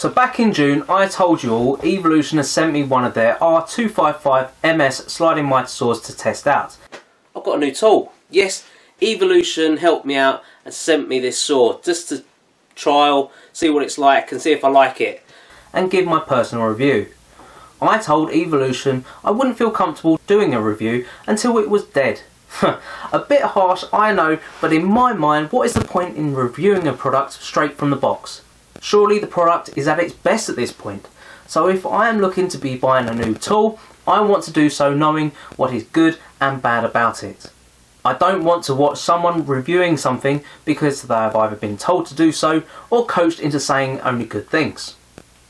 So back in June, I told you all Evolution has sent me one of their R255MS sliding mitre saws to test out. I've got a new tool. Yes, Evolution helped me out and sent me this saw just to trial, see what it's like and see if I like it, and give my personal review. I told Evolution I wouldn't feel comfortable doing a review until it was dead. A bit harsh, I know, but in my mind, what is the point in reviewing a product straight from the box? Surely the product is at its best at this point. So if I am looking to be buying a new tool, I want to do so knowing what is good and bad about it. I don't want to watch someone reviewing something because they have either been told to do so or coached into saying only good things.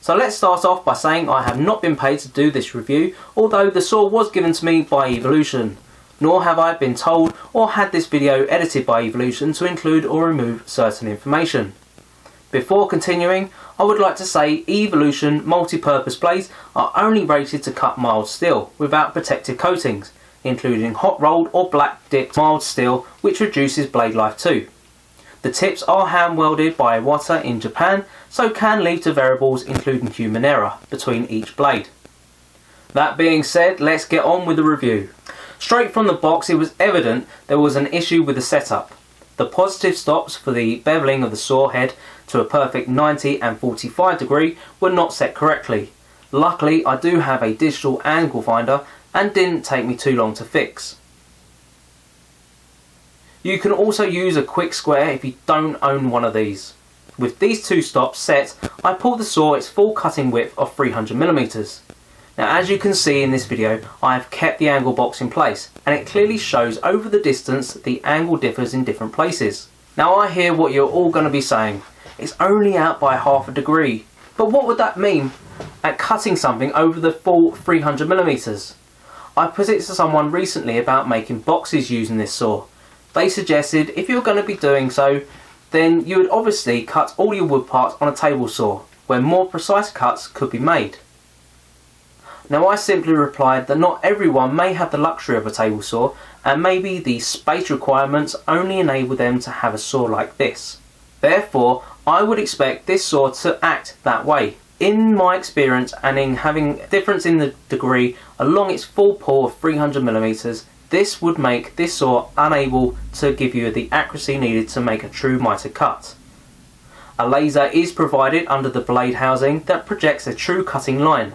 So let's start off by saying I have not been paid to do this review, although the saw was given to me by Evolution. Nor have I been told or had this video edited by Evolution to include or remove certain information. Before continuing, I would like to say Evolution multi-purpose blades are only rated to cut mild steel without protective coatings, including hot rolled or black dipped mild steel, which reduces blade life too. The tips are hand welded by Mitre in Japan, so can lead to variables including human error between each blade. That being said, let's get on with the review. Straight from the box, it was evident there was an issue with the setup. The positive stops for the beveling of the saw head to a perfect 90 and 45 degree were not set correctly. Luckily, I do have a digital angle finder and didn't take me too long to fix. You can also use a quick square if you don't own one of these. With these two stops set, I pulled the saw its full cutting width of 300mm. Now as you can see in this video, I have kept the angle box in place and it clearly shows over the distance the angle differs in different places. Now I hear what you're all going to be saying, it's only out by half a degree. But what would that mean at cutting something over the full 300mm? I put it to someone recently about making boxes using this saw. They suggested if you're going to be doing so, then you would obviously cut all your wood parts on a table saw, where more precise cuts could be made. Now I simply replied that not everyone may have the luxury of a table saw, and maybe the space requirements only enable them to have a saw like this. Therefore, I would expect this saw to act that way. In my experience and in having a difference in the degree along its full pull of 300mm, this would make this saw unable to give you the accuracy needed to make a true mitre cut. A laser is provided under the blade housing that projects a true cutting line.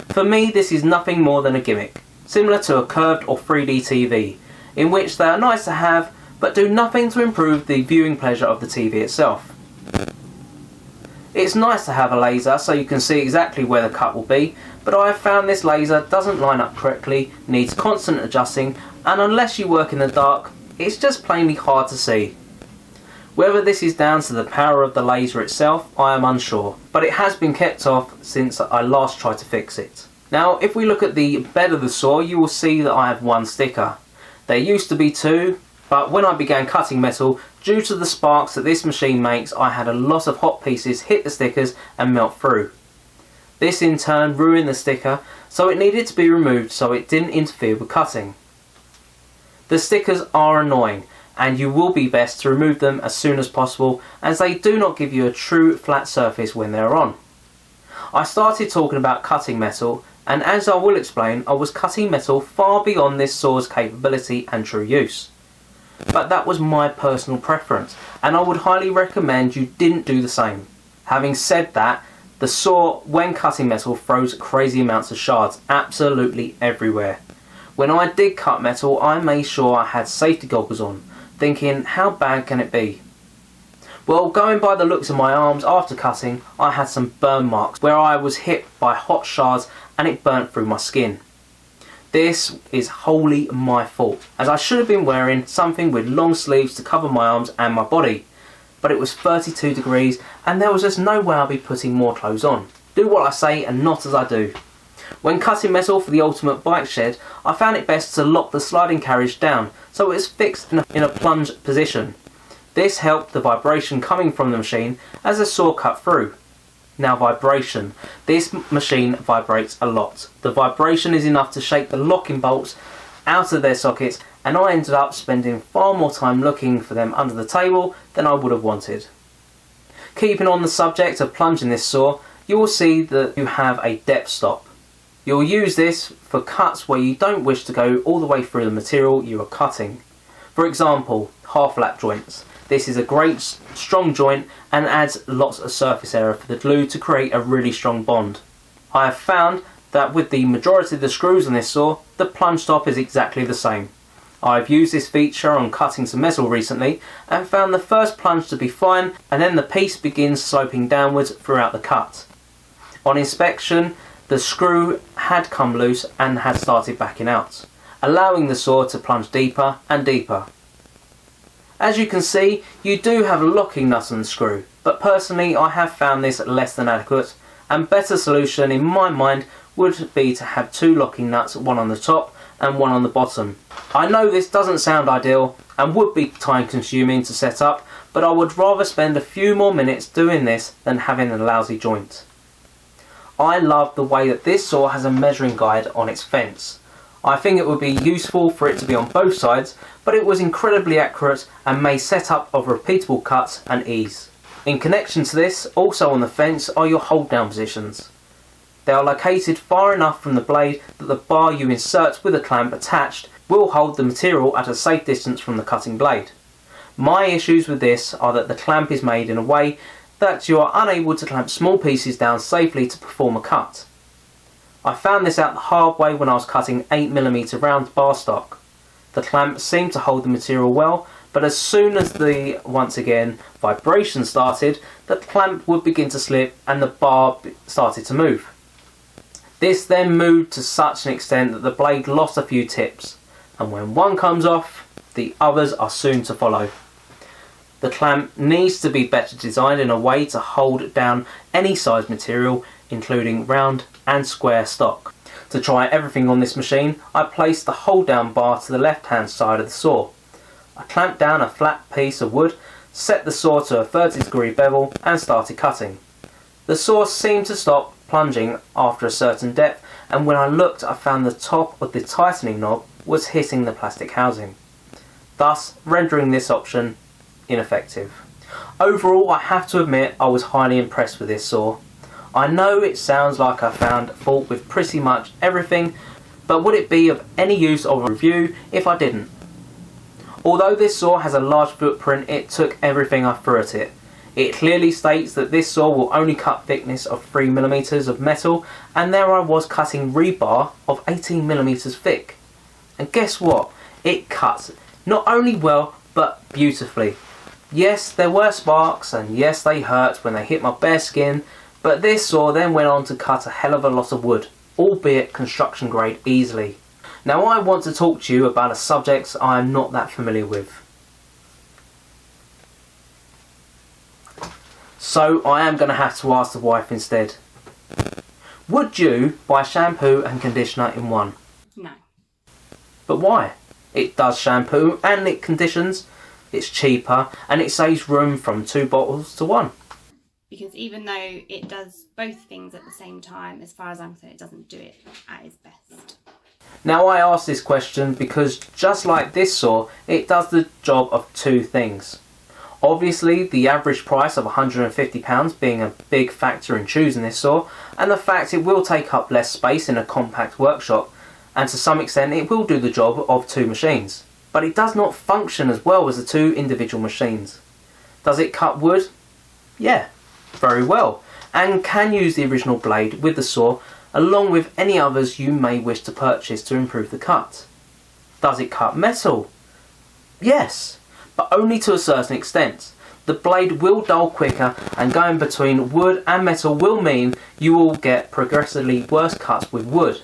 For me, this is nothing more than a gimmick, similar to a curved or 3D TV, in which they are nice to have but do nothing to improve the viewing pleasure of the TV itself. It's nice to have a laser so you can see exactly where the cut will be, but I have found this laser doesn't line up correctly, needs constant adjusting, and unless you work in the dark, it's just plainly hard to see. Whether this is down to the power of the laser itself, I am unsure, but it has been kept off since I last tried to fix it. Now if we look at the bed of the saw, you will see that I have one sticker. There used to be two, but when I began cutting metal, due to the sparks that this machine makes, I had a lot of hot pieces hit the stickers and melt through. This in turn ruined the sticker, so it needed to be removed so it didn't interfere with cutting. The stickers are annoying, and you will be best to remove them as soon as possible, as they do not give you a true flat surface when they are on. I started talking about cutting metal, and as I will explain, I was cutting metal far beyond this saw's capability and true use. But that was my personal preference, and I would highly recommend you didn't do the same. Having said that, the saw, when cutting metal, throws crazy amounts of shards absolutely everywhere. When I did cut metal, I made sure I had safety goggles on, thinking how bad can it be? Well, going by the looks of my arms after cutting, I had some burn marks where I was hit by hot shards and it burnt through my skin. This is wholly my fault, as I should have been wearing something with long sleeves to cover my arms and my body. But it was 32 degrees and there was just no way I'd be putting more clothes on. Do what I say and not as I do. When cutting metal for the ultimate bike shed, I found it best to lock the sliding carriage down so it was fixed in a plunge position. This helped the vibration coming from the machine as the saw cut through. Now vibration. This machine vibrates a lot. The vibration is enough to shake the locking bolts out of their sockets, and I ended up spending far more time looking for them under the table than I would have wanted. Keeping on the subject of plunging this saw, you will see that you have a depth stop. You'll use this for cuts where you don't wish to go all the way through the material you are cutting. For example, half lap joints. This is a great strong joint and adds lots of surface area for the glue to create a really strong bond. I have found that with the majority of the screws on this saw, the plunge stop is exactly the same. I've used this feature on cutting some metal recently and found the first plunge to be fine, and then the piece begins sloping downwards throughout the cut. On inspection, the screw had come loose and had started backing out, allowing the saw to plunge deeper and deeper. As you can see, you do have a locking nut on the screw, but personally I have found this less than adequate, and better solution in my mind would be to have two locking nuts, one on the top and one on the bottom. I know this doesn't sound ideal and would be time consuming to set up, but I would rather spend a few more minutes doing this than having a lousy joint. I love the way that this saw has a measuring guide on its fence. I think it would be useful for it to be on both sides, but it was incredibly accurate and made setup of repeatable cuts and ease. In connection to this, also on the fence are your hold down positions. They are located far enough from the blade that the bar you insert with a clamp attached will hold the material at a safe distance from the cutting blade. My issues with this are that the clamp is made in a way that you are unable to clamp small pieces down safely to perform a cut. I found this out the hard way when I was cutting 8mm round bar stock. The clamp seemed to hold the material well, but as soon as the, once again, vibration started, the clamp would begin to slip and the bar started to move. This then moved to such an extent that the blade lost a few tips, and when one comes off, the others are soon to follow. The clamp needs to be better designed in a way to hold down any size material, including round and square stock. To try everything on this machine, I placed the hold down bar to the left hand side of the saw. I clamped down a flat piece of wood, set the saw to a 30-degree bevel and started cutting. The saw seemed to stop plunging after a certain depth, and when I looked I found the top of the tightening knob was hitting the plastic housing, thus rendering this option ineffective. Overall, I have to admit I was highly impressed with this saw. I know it sounds like I found fault with pretty much everything, but would it be of any use of a review if I didn't? Although this saw has a large footprint, it took everything I threw at it. It clearly states that this saw will only cut thickness of 3mm of metal, and there I was cutting rebar of 18mm thick. And guess what? It cuts not only well, but beautifully. Yes, there were sparks, and yes, they hurt when they hit my bare skin, but this saw then went on to cut a hell of a lot of wood, albeit construction grade easily. Now I want to talk to you about a subject I am not that familiar with. So I am going to have to ask the wife instead. Would you buy shampoo and conditioner in one? No. But why? It does shampoo and it conditions, it's cheaper, and it saves room from 2 bottles to 1. Because even though it does both things at the same time, as far as I'm concerned, it doesn't do it at its best. Now I ask this question because just like this saw, it does the job of 2 things. Obviously, the average price of £150 being a big factor in choosing this saw, and the fact it will take up less space in a compact workshop, and to some extent it will do the job of 2 machines. But it does not function as well as the 2 individual machines. Does it cut wood? Yeah, very well, and can use the original blade with the saw along with any others you may wish to purchase to improve the cut. Does it cut metal? Yes, but only to a certain extent. The blade will dull quicker, and going between wood and metal will mean you will get progressively worse cuts with wood.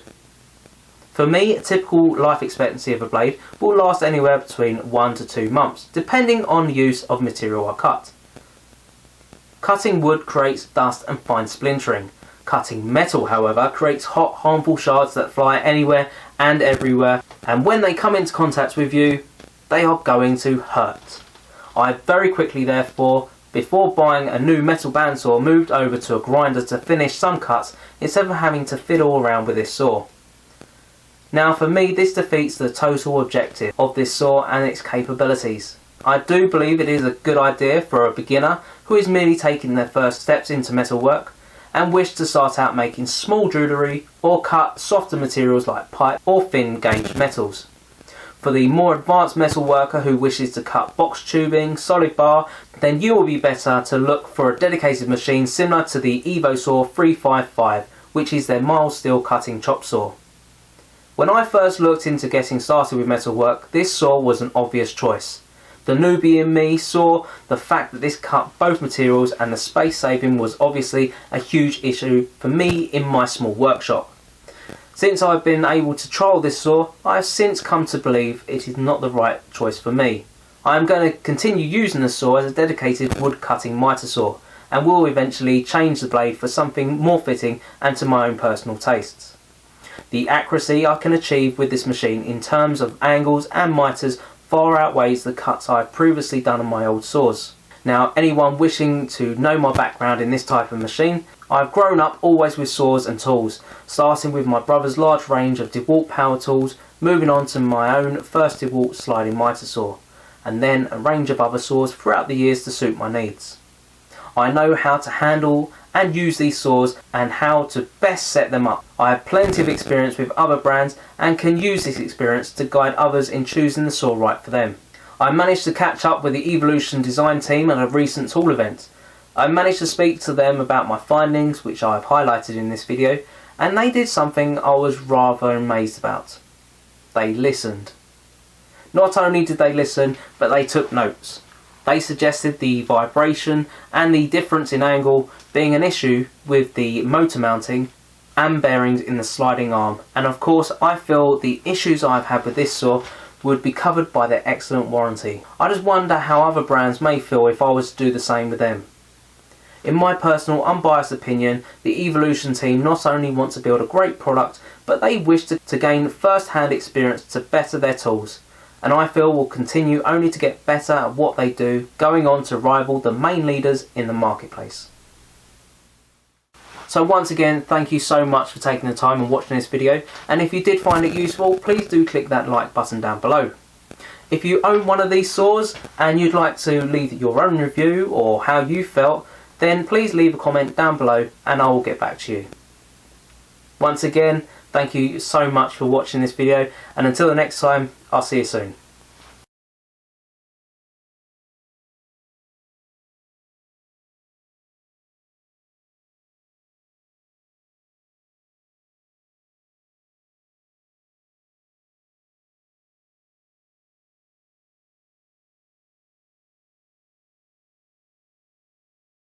For me, a typical life expectancy of a blade will last anywhere between 1 to 2 months, depending on use of material I cut. Cutting wood creates dust and fine splintering. Cutting metal, however, creates hot, harmful shards that fly anywhere and everywhere, and when they come into contact with you, they are going to hurt. I very quickly, therefore, before buying a new metal bandsaw, moved over to a grinder to finish some cuts instead of having to fiddle around with this saw. Now for me, this defeats the total objective of this saw and its capabilities. I do believe it is a good idea for a beginner who is merely taking their first steps into metalwork, and wish to start out making small jewellery or cut softer materials like pipe or thin gauge metals. For the more advanced metal worker who wishes to cut box tubing, solid bar, then you will be better to look for a dedicated machine similar to the EvoSaw 355, which is their mild steel cutting chop saw. When I first looked into getting started with metalwork, this saw was an obvious choice. The newbie in me saw the fact that this cut both materials, and the space saving was obviously a huge issue for me in my small workshop. Since I've been able to trial this saw, I have since come to believe it is not the right choice for me. I am going to continue using the saw as a dedicated wood cutting mitre saw, and will eventually change the blade for something more fitting and to my own personal tastes. The accuracy I can achieve with this machine in terms of angles and mitres far outweighs the cuts I have previously done on my old saws. Now, anyone wishing to know my background in this type of machine, I've grown up always with saws and tools, starting with my brother's large range of DeWalt power tools, moving on to my own first DeWalt sliding mitre saw, and then a range of other saws throughout the years to suit my needs. I know how to handle and use these saws and how to best set them up. I have plenty of experience with other brands and can use this experience to guide others in choosing the saw right for them. I managed to catch up with the Evolution design team at a recent tool event. I managed to speak to them about my findings, which I have highlighted in this video, and they did something I was rather amazed about. They listened. Not only did they listen, but they took notes. They suggested the vibration and the difference in angle being an issue with the motor mounting and bearings in the sliding arm, and of course I feel the issues I've had with this saw would be covered by their excellent warranty. I just wonder how other brands may feel if I was to do the same with them. In my personal unbiased opinion, the Evolution team not only want to build a great product, but they wish to gain first-hand experience to better their tools, and I feel will continue only to get better at what they do, going on to rival the main leaders in the marketplace. So once again, thank you so much for taking the time and watching this video, and if you did find it useful, please do click that like button down below. If you own one of these saws and you'd like to leave your own review or how you felt, then please leave a comment down below and I will get back to you. Once again, thank you so much for watching this video, and until the next time, I'll see you soon.